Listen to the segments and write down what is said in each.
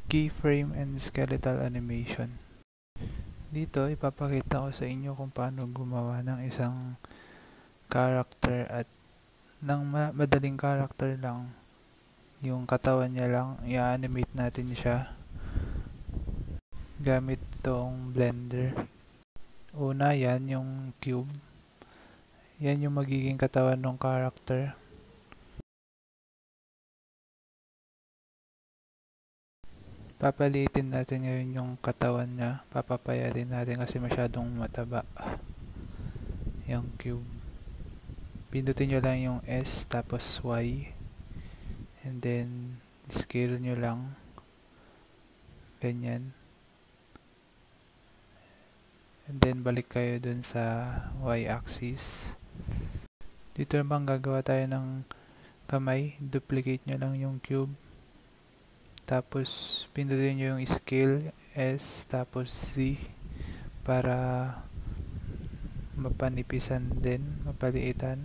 keyframe and skeletal animation. Dito, ipapakita ko sa inyo kung paano gumawa ng isang character at ng madaling character lang. Yung katawan niya lang, i-animate natin siya gamit tong blender. Una, yan yung cube. Yan yung magiging katawan ng character. Papalitin natin ngayon yung katawan niya. Papapayarin natin kasi masyadong mataba yung cube. Pindutin nyo lang yung S tapos Y. And then, scale nyo lang. Ganyan. And then, balik kayo dun sa Y-axis. Dito naman gagawa tayo ng kamay. Duplicate nyo lang yung cube. Tapos, pindutin nyo yung scale, S, tapos Z, para mapanipisan din, mapaliitan.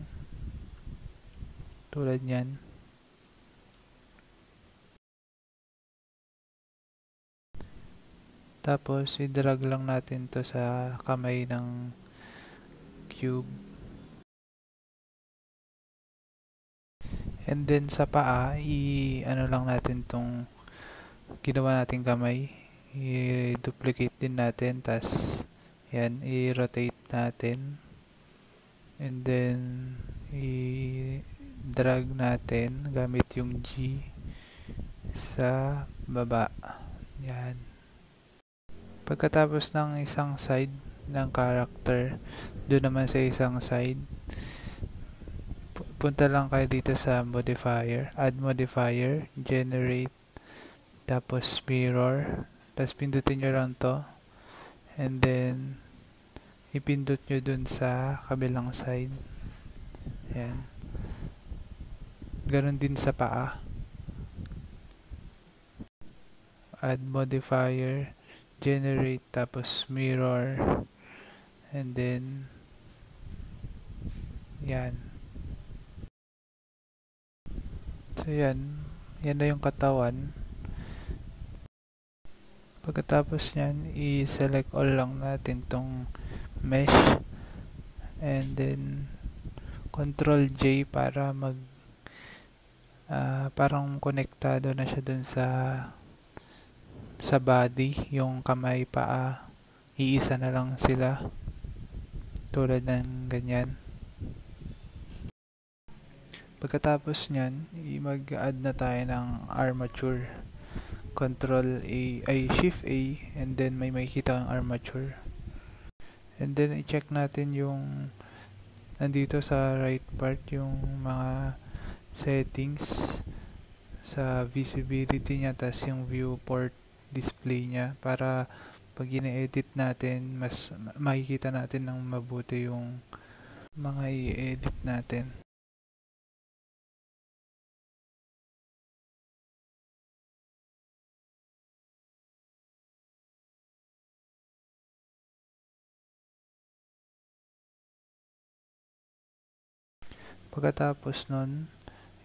Tulad nyan. Tapos, i-drag lang natin to sa kamay ng cube. And then, sa paa, ano lang natin tong ginawa natin kamay, i-duplicate din natin, tas yan, i-rotate natin, and then i-drag natin gamit yung G sa baba. Yan. Pagkatapos ng isang side ng character, doon naman sa isang side, punta lang kayo dito sa modifier, add modifier, generate, tapos mirror, tapos pindutin nyo lang to, and then ipindot nyo dun sa kabilang side. Ayan. Ganon din sa paa. Add modifier, generate, tapos mirror, and then yan. So yan. Yan na yung katawan. Pagkatapos nyan, i-select all lang natin tong mesh, and then Ctrl J para parang konektado na siya dun sa body. Yung kamay, paa, iisa na lang sila, tulad ng ganyan. Pagkatapos nyan, mag-add na tayo ng armature. Shift A, and then may makikita ang armature. And then i-check natin yung nandito sa right part, yung mga settings sa visibility niya, tas yung viewport display niya, para pag ine-edit natin, mas makikita natin ng mabuti yung mga i-edit natin. Pagkatapos nun,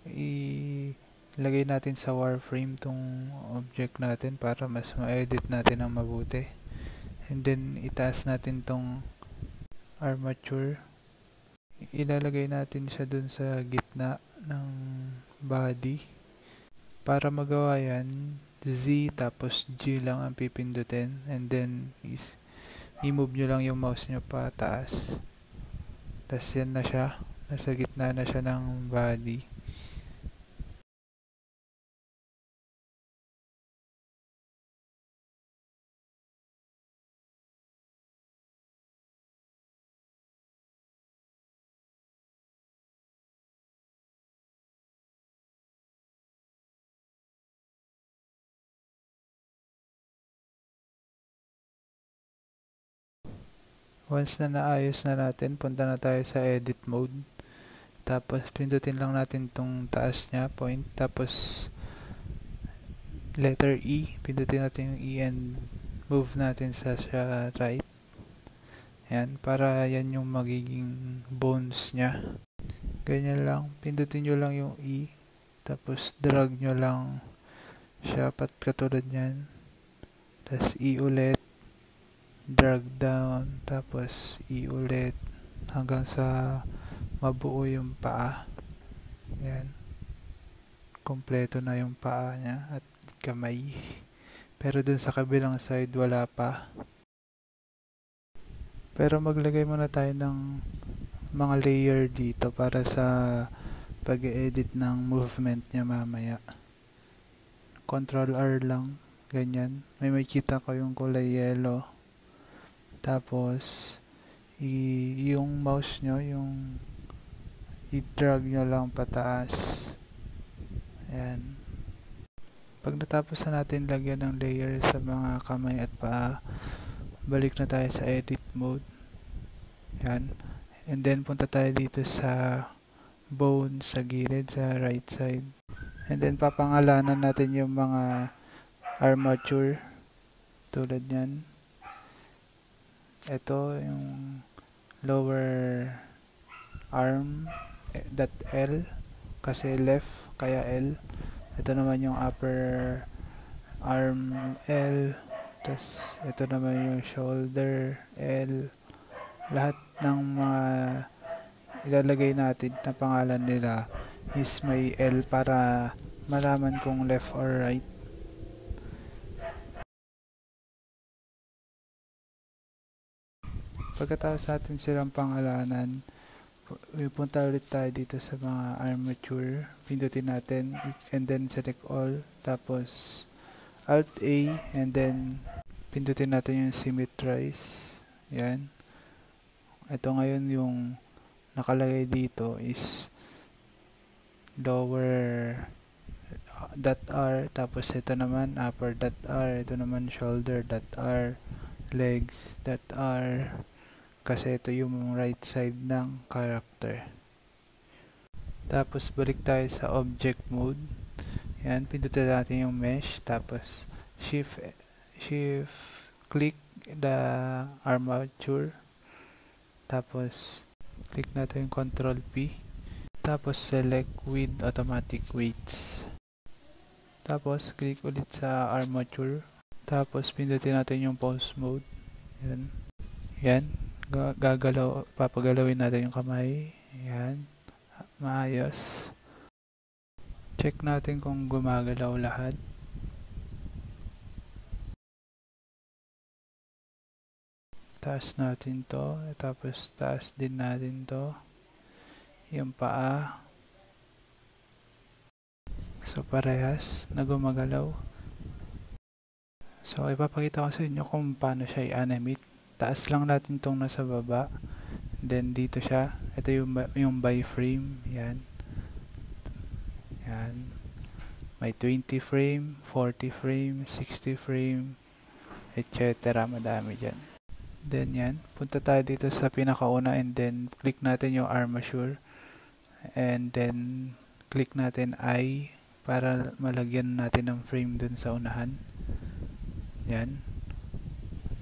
ilagay natin sa wireframe tong object natin para mas ma-edit natin ng mabuti. And then, itaas natin tong armature. Ilalagay natin siya dun sa gitna ng body. Para magawa yan, Z tapos G lang ang pipindutin. And then, i-move nyo lang yung mouse nyo pataas. Tapos yan na siya. Nasa gitna na siya ng body. Once na naayos na natin, punta na tayo sa edit mode. Tapos, pindutin lang natin tong taas niya, point. Tapos, letter E. Pindutin natin yung E and move natin sa right. Yan, para yan yung magiging bones niya. Ganyan lang. Pindutin nyo lang yung E. Tapos, drag nyo lang siya katulad yan. Tapos E ulit, drag down, tapos E ulit, hanggang sa mabuo yung paa. Yan. Kompleto na yung paa niya at kamay. Pero dun sa kabilang side, wala pa. Pero maglagay muna tayo ng mga layer dito para sa pag-edit ng movement niya mamaya. Control R lang. Ganyan. May makita ko yung kulay yellow. Tapos, yung mouse nyo, yung i-drag nyo lang pataas. Ayan. Pag natapos na natin lagyan ng layer sa mga kamay at paa, balik na tayo sa edit mode. Ayan. And then, punta tayo dito sa bone sa gilid, sa right side. And then, papangalanan natin yung mga armature. Tulad yan. Ito, yung lower arm, .L. Kasi left, kaya L. Ito naman yung upper arm, L. Tapos, ito naman yung shoulder, L. Lahat ng mga ilalagay natin na pangalan nila is may L para malaman kung left or right. Pagkatapos natin silang pangalanan, punta ulit tayo dito sa mga armature. Pindutin natin and then select all. Tapos Alt A and then pindutin natin yung symmetrize. Yan. Ito ngayon yung nakalagay dito is lower .R, tapos ito naman upper .R, ito naman shoulder .R, legs .R, kasi ito yung right side ng character. Tapos balik tayo sa object mode. Yan, pindutin natin yung mesh, tapos shift click the armature, tapos click natin yung control P, tapos select with automatic weights, tapos click ulit sa armature, tapos pindutin natin yung pose mode. Yan, yan, papagalawin natin yung kamay. Yan, maayos. Check natin kung gumagalaw lahat. Taas natin to, tapos taas din natin to, yung paa. So parehas na gumagalaw. So ipapakita ko sa inyo kung paano siya i-animate. Taas lang natin tong nasa baba, then dito siya, ito yung by frame. Yan, yan, may 20 frame, 40 frame, 60 frame, etc. Madami dyan. Then yan, punta tayo dito sa pinakauna and then click natin yung armature and then click natin I para malagyan natin ng frame dun sa unahan. Yan,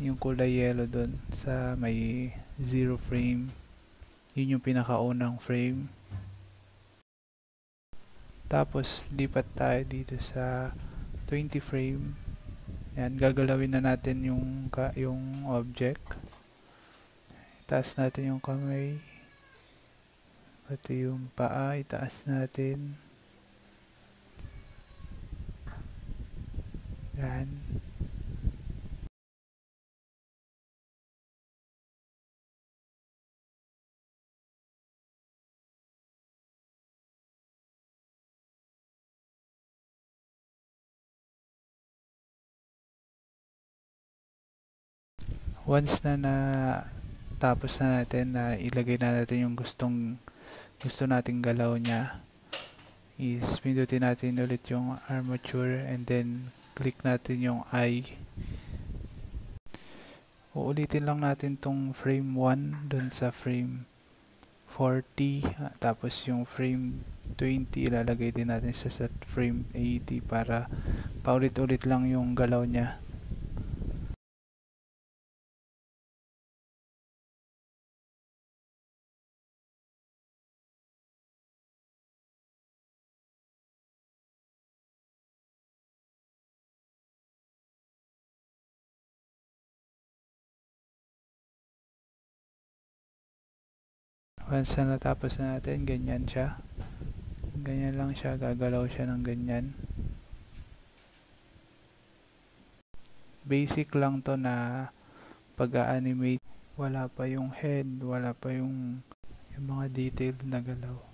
yung kulay yellow dun sa may 0 frame, yun yung pinakaunang frame. Tapos lipat tayo dito sa 20 frame. Yan, gagalawin na natin yung object. Itaas natin yung kamay, pati yung paa itaas natin. Yan. Once na tapos na natin na ilagay na natin yung gusto nating galaw niya, is pindutin natin ulit yung armature and then click natin yung I. Uulitin lang natin tong frame 1 dun sa frame 40, tapos yung frame 20 ilalagay din natin sa frame 80 para paulit-ulit lang yung galaw niya. Once na natapos na natin, ganyan siya. Ganyan lang siya, gagalaw siya ng ganyan. Basic lang to na pag-a-animate. Wala pa yung head, wala pa yung mga detailed na galaw.